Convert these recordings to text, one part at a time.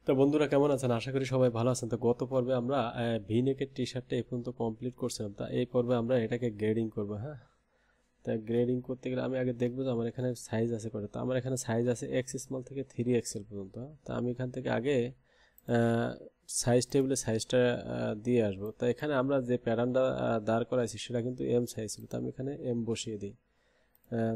তো বন্ধুরা কেমন আছেন? আশা করি সবাই ভালো আছেন। তো গত পর্বে আমরা ভি-নেকের টি শার্টটা এই পর্যন্ত কমপ্লিট করছিলাম। তা এই পর্বে আমরা এটাকে গ্রেডিং করব, হ্যাঁ। তা গ্রেডিং করতে গেলে আমি আগে দেখবো যে আমার এখানে সাইজ আছে কটা। তো আমার এখানে সাইজ আছে এক্স স্মল থেকে 3XL পর্যন্ত, হ্যাঁ? তা আমি এখান থেকে আগে সাইজ টেবিলে সাইজটা দিয়ে আসবো। তা এখানে আমরা যে প্যাটার্নটা দাঁড় করাইছি সেটা কিন্তু এম সাইজ ছিল, তো আমি এখানে এম বসিয়ে দিই।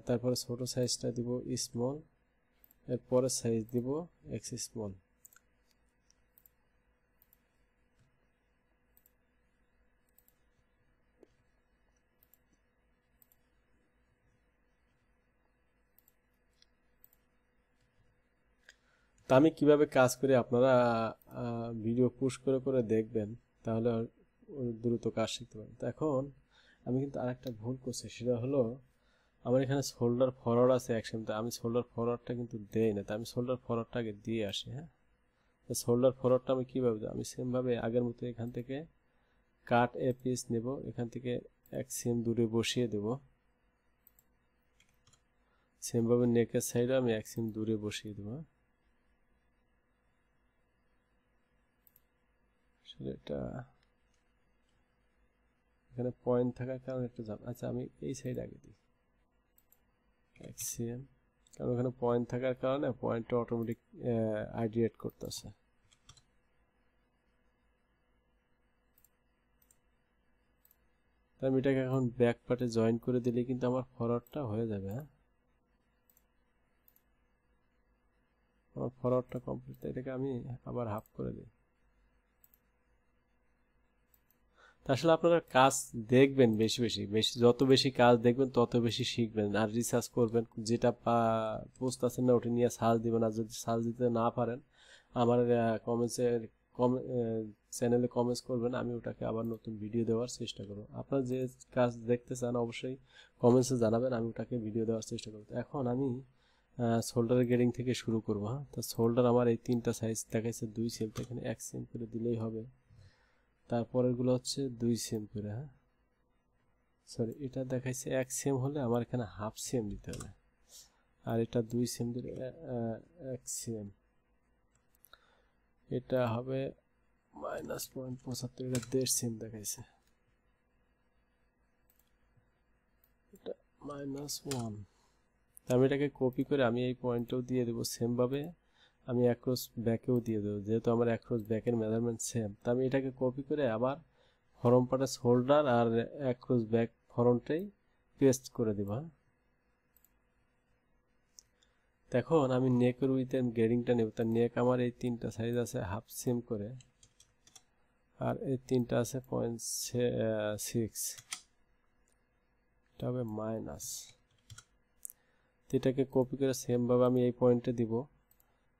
তারপরে ছোট সাইজটা দিব স্মল, এরপরে সাইজ দিব এক্স স্মল। তা আমি কিভাবে কাজ করি আপনারা ভিডিও পুশ করে করে দেখবেন, তাহলে দ্রুত কাজ শিখতে পারেন। তো এখন আমি কিন্তু আরেকটা ভুল করছি, সেটা হলো আমার এখানে শোল্ডার ফরওয়ার্ড আছে অ্যাকশন, তো আমি শোল্ডার ফরওয়ার্ডটা কিন্তু দেই না। তো আমি শোল্ডার ফরওয়ার্ডটা আগে দিয়ে আসি, হ্যাঁ। তো শোল্ডার ফরওয়ার্ডটা আমি কীভাবে দেবো? আমি সেমভাবে আগের মতো এখান থেকে কাট এ পিস নেব, এখান থেকে 1 সেম দূরে বসিয়ে দেব। সেমভাবে নেকের সাইডে আমি 1 সেম দূরে বসিয়ে দেবো, হ্যাঁ। আসলে এটা এখানে পয়েন্ট থাকার কারণে একটু আচ্ছা আমি এই সাইড আগে দিই 1 সেম, কারণ ওখানে পয়েন্ট থাকার কারণে পয়েন্টটা অটোমেটিক আইডিয়েট করতেছে। আমি এটাকে এখন ব্যাক পার্টে জয়েন করে দিলে কিন্তু আমার ফরওয়ার্ডটা হয়ে যাবে, হ্যাঁ। আমার ফরওয়ার্ডটা কমপ্লিট, এটাকে আমি আবার হাফ করে দিই। আসলে আপনারা কাজ দেখবেন, বেশি বেশি বেশি যত বেশি কাজ দেখবেন তত বেশি শিখবেন আর রিসার্চ করবেন। যেটা বুঝতেছেন না ওটা নিয়ে সার্চ দিবেন, আর যদি সার্চ দিতে না পারেন আমার কমেন্টসে চ্যানেলে কমেন্টস করবেন, আমি ওটাকে আবার নতুন ভিডিও দেওয়ার চেষ্টা করব। আপনারা যে কাজ দেখতে চান অবশ্যই কমেন্টসে জানাবেন, আমি ওটাকে ভিডিও দেওয়ার চেষ্টা করব। এখন আমি শোল্ডার গ্রেডিং থেকে শুরু করবো, হ্যাঁ। তো শোল্ডার আমার এই 3টা সাইজ দেখাইছে 2 সেম, তো এখানে 1 সেম করে দিলেই হবে। তারপরেরগুলো হচ্ছে 2 সেম করে, হ্যাঁ। সরি, এটা দেখাইছে 1 সেম, হলে আমার এখানে হাফ সেম দিতে হবে। আর এটা 2 সেম দিলে 1 সেম, এটা হবে -0.75, এটা 1.5 সেম দেখাইছে, এটা -1। আমি এটাকে কপি করে আমি এই পয়েন্টেও দিয়ে দেবো সেমভাবে, আমি অ্যাক্রস ব্যাকেও দিয়ে দেবো, যেহেতু আমার অ্যাক্রস ব্যাকের মেজারমেন্ট সেম। তা আমি এটাকে কপি করে আবার ফরম পার্টে শোল্ডার আর অ্যাক্রস ব্যাক ফরমটাই পেস্ট করে দেবো, হ্যাঁ। এখন আমি নেকের উইথের গ্রেডিংটা নেব। তার নেক আমার এই 3টা সাইজ আছে হাফ সেম করে, আর এই 3টা আছে 0.6, এটা হবে মাইনাস। এটাকে কপি করে সেমভাবে আমি এই পয়েন্টে দিব,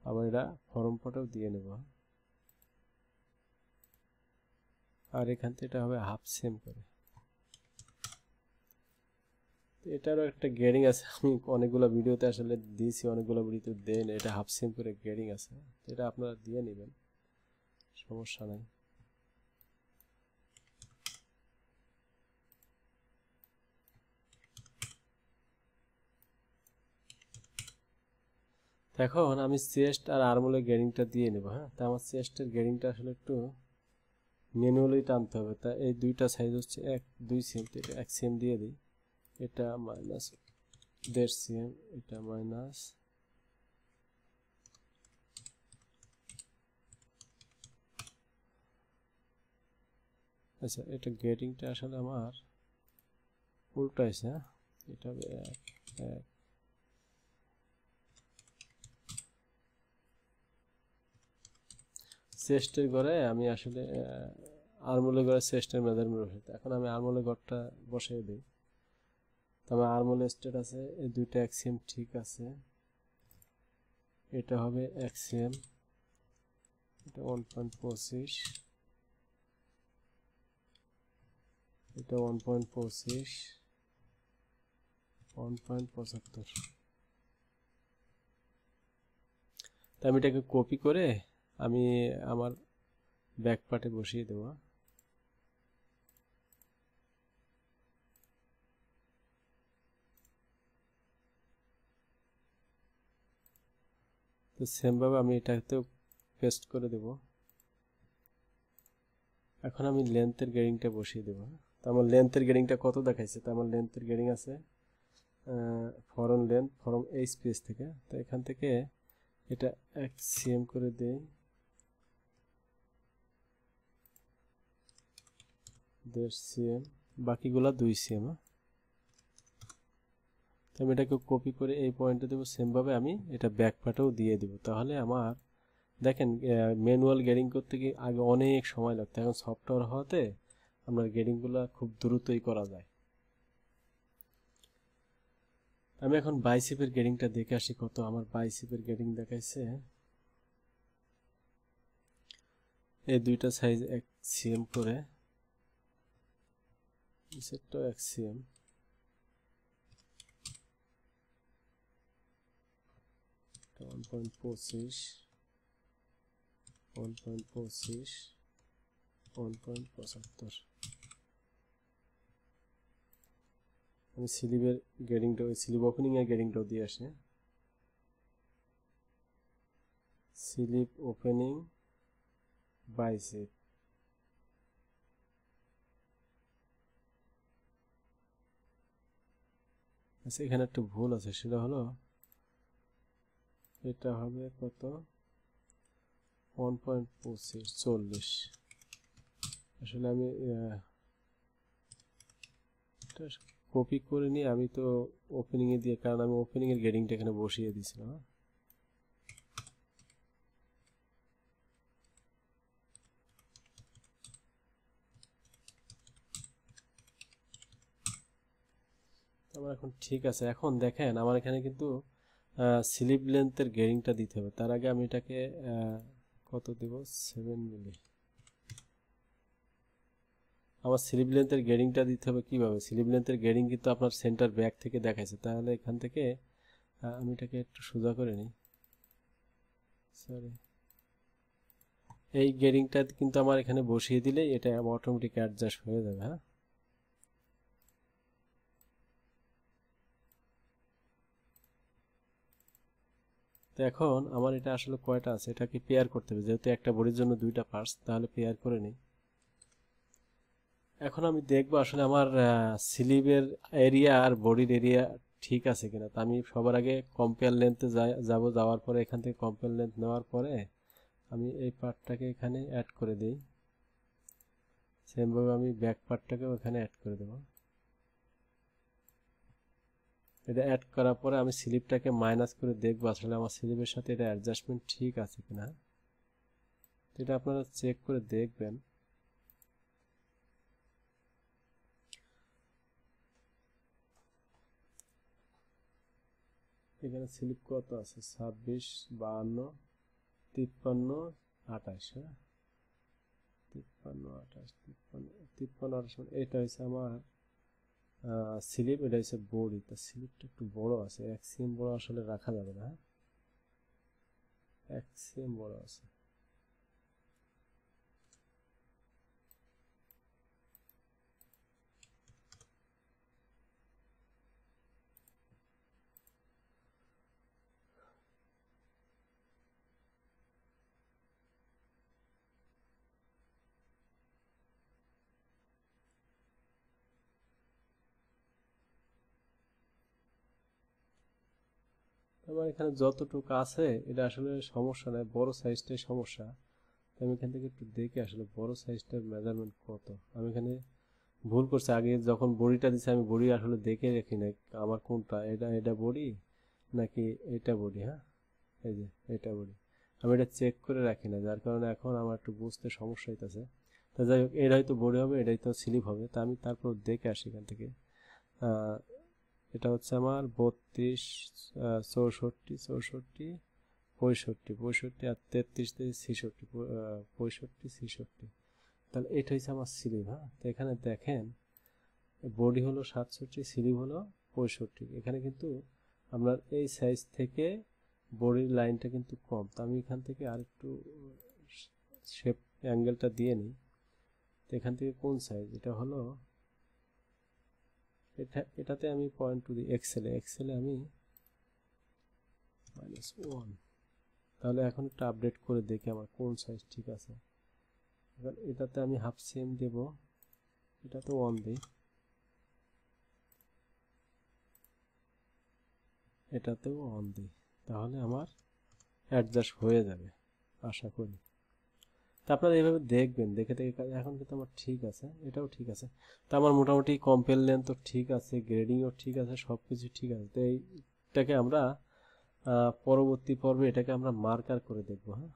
আবার এটা ফরম পার্টেও দিয়ে নেব, আর এখান থেকে এটা হবে হাফ সেম করে। এটারও একটা গ্রেডিং আছে, আমি অনেকগুলো ভিডিওতে আসলে দিয়েছি, অনেকগুলো ভিডিওতে দেন এটা হাফ সেম করে গ্রেডিং আছে, এটা আপনারা দিয়ে নেবেন, সমস্যা নাই। এখন আমি চেস্ট আর আর্মহোলের গ্রেডিংটা দিয়ে নেব, হ্যাঁ। তা আমার চেস্টের গ্রেডিংটা আসলে একটু ম্যানুয়ালি টানতে হবে। তা এই 2টা সাইজ হচ্ছে 2 সেম, এটা 1 সেম দিয়ে দিই, এটা -1.5 সেম, এটা মাইনাস। আচ্ছা, এটা গ্রেডিংটা আসলে আমার উল্টো আছে, হ্যাঁ। এটা হবে 1 চেস্টের ঘরে আমি আসলে আর্মহোলের ঘরে চেস্টের মেজারমেন্ট বসাই। এখন আমি আর্মহোলের ঘরটা বসিয়ে দিই। তবে আর্মহোলের স্টেট আছে এই 2টা 1 সেম ঠিক আছে, এটা হবে 1 সেম, এটা 1.25, এটা 1.25, 1.75। তা আমি এটাকে কপি করে আমি আমার ব্যাক পার্টে বসিয়ে দেবো। তো সেমভাবে আমি এটাতেও পেস্ট করে দেব। এখন আমি লেন্থের গ্রেডিংটা বসিয়ে দেব। তো আমার লেন্থের গ্রেডিংটা কত দেখাইছে? তো আমার লেন্থের গ্রেডিং আছে ফরন লেন্থ ফরম এই স্পেস থেকে। তো এখান থেকে এটা 1 cm করে দেই, 1.5 cm, বাকিগুলা 2 cm। তো আমি এটাকে কপি করে এই পয়েন্টে দেবো। সেমভাবে আমি এটা ব্যাক পার্টেও দিয়ে দেবো। তাহলে আমার দেখেন ম্যানুয়াল গ্রেডিং করতে গিয়ে আগে অনেক সময় লাগতো, এখন সফটওয়্যার হওয়াতে আপনার গ্রেডিংগুলো খুব দ্রুতই করা যায়। আমি এখন বাইসেপের গ্রেডিংটা দেখে আসি কত আমার বাইসেপের গ্রেডিং দেখাইছে। এই দুইটা সাইজ 1 cm করে, সেটটাও 1 cm। 1.25, 1.25, 1.75। আমি স্লিভের গ্রেডিংটা, ওই স্লিভ ওপেনিং এর গ্রেডিংটাও দিয়ে আসে। স্লিভ ওপেনিং বাইসেপ, আচ্ছা এখানে একটা ভুল আছে, সেটা হলো এটা হবে কত 1.25, 40। আসলে আমি এটা কপি করে নিয়ে আমি তো ওপেনিং এ দিয়ে, কারণ আমি ওপেনিং এর গ্রেডিংটা এখানে বসিয়ে দিয়েছিলাম। আমার এখন ঠিক আছে। এখন দেখেন আমার এখানে কিন্তু স্লিভ লেন্থের গ্রেডিংটা দিতে হবে। তার আগে আমি এটাকে কত দিব, 7 মিলি। আমার স্লিভ লেন্থের গ্রেডিংটা দিতে হবে কিভাবে? স্লিভ লেন্থের গ্রেডিং কিন্তু আপনার সেন্টার ব্যাক থেকে দেখাইছে, তাহলে এখান থেকে আমি এটাকে একটু সোজা করে নিই। সরি, এই গ্রেডিংটা কিন্তু আমার এখানে বসিয়ে দিলেই এটা অটোমেটিক অ্যাডজাস্ট হয়ে যাবে। হ্যাঁ, তো এখন আমার এটা আসলে কয়টা আছে এটাকে পেয়ার করতে হবে, যেহেতু একটা বডির জন্য দুইটা পার্টস, তাহলে পেয়ার করে নিই। এখন আমি দেখবো আসলে আমার স্লিভের এরিয়া আর বডির এরিয়া ঠিক আছে কিনা। তো আমি সবার আগে কম্পেয়ার লেন্থে যাব, যাওয়ার পরে এখান থেকে কম্পেয়ার লেন্থ নেওয়ার পরে আমি এই পার্টটাকে এখানে অ্যাড করে দিই। সেমভাবে আমি ব্যাক পার্টটাকেও এখানে অ্যাড করে দেবো। এটা অ্যাড করার পরে আমি স্লিপটাকে মাইনাস করে দেখবো আসলে আমার স্লিপের সাথে এটা অ্যাডজাস্টমেন্ট ঠিক আছে কিনা। এটা আপনারা চেক করে দেখবেন। এখানে স্লিপ কত আছে, 26, 52, 53, 28। হ্যাঁ, 53, 28, 53, 28। এটা হচ্ছে আমার স্লিপ, এটা হচ্ছে বডি। তো স্লিপটা একটু বড় আছে, 1 cm বড় আসলে রাখা যাবে না। 1 cm বড় আছে। আমার এখানে যতটুকু আছে এটা আসলে সমস্যা নয়, বড় সাইজটাই সমস্যা। আমি এখান থেকে একটু দেখে আসলে বড় সাইজটার মেজারমেন্ট কত। আমি এখানে ভুল করছি, আগে যখন বডিটা দিছি আমি বডি আসলে দেখে রাখি না আমার কোনটা, এটা বডি নাকি এটা বডি। হ্যাঁ, এই যে এটা বডি, আমি এটা চেক করে রাখি না, যার কারণে এখন আমার একটু বুঝতে সমস্যা হইতেছে। তা যাই হোক, এটাই তো বডি হবে, এটাই তো স্লিপ হবে। তা আমি তারপর দেখে আসি এখান থেকে। এটা হচ্ছে আমার 32, 64, 64, 65, 65 আর 33, 66, 65, 66। তাহলে এটা হচ্ছে আমার স্লিভ। হ্যাঁ, তো এখানে দেখেন বডি হলো 67, স্লিভ হলো 65। এখানে কিন্তু আপনার এই সাইজ থেকে বডির লাইনটা কিন্তু কম। তো আমি এখান থেকে আরেকটু শেপ অ্যাঙ্গেলটা দিয়ে নিই। তো এখান থেকে কোন সাইজ, এটা হলো এটাতে আমি 0.2 দিই। এক্সেলে আমি -1। তাহলে এখন একটু আপডেট করে দেখি আমার কোন সাইজ ঠিক আছে। এবার এটাতে আমি হাফ সেম দেব, এটাতে 1 দিই, এটাতেও 1 দিই, তাহলে আমার অ্যাডজাস্ট হয়ে যাবে আশা করি। তা আপনারা এইভাবে দেখবেন, দেখে দেখে এখন কিন্তু আমার ঠিক আছে, এটাও ঠিক আছে। তা আমার মোটামুটি কম্পেল লেন্থও ঠিক আছে, গ্রেডিংও ঠিক আছে, সব কিছু ঠিক আছে। তো এইটাকে আমরা পরবর্তী পর্বে এটাকে আমরা মার্কার করে দেখবো। হ্যাঁ,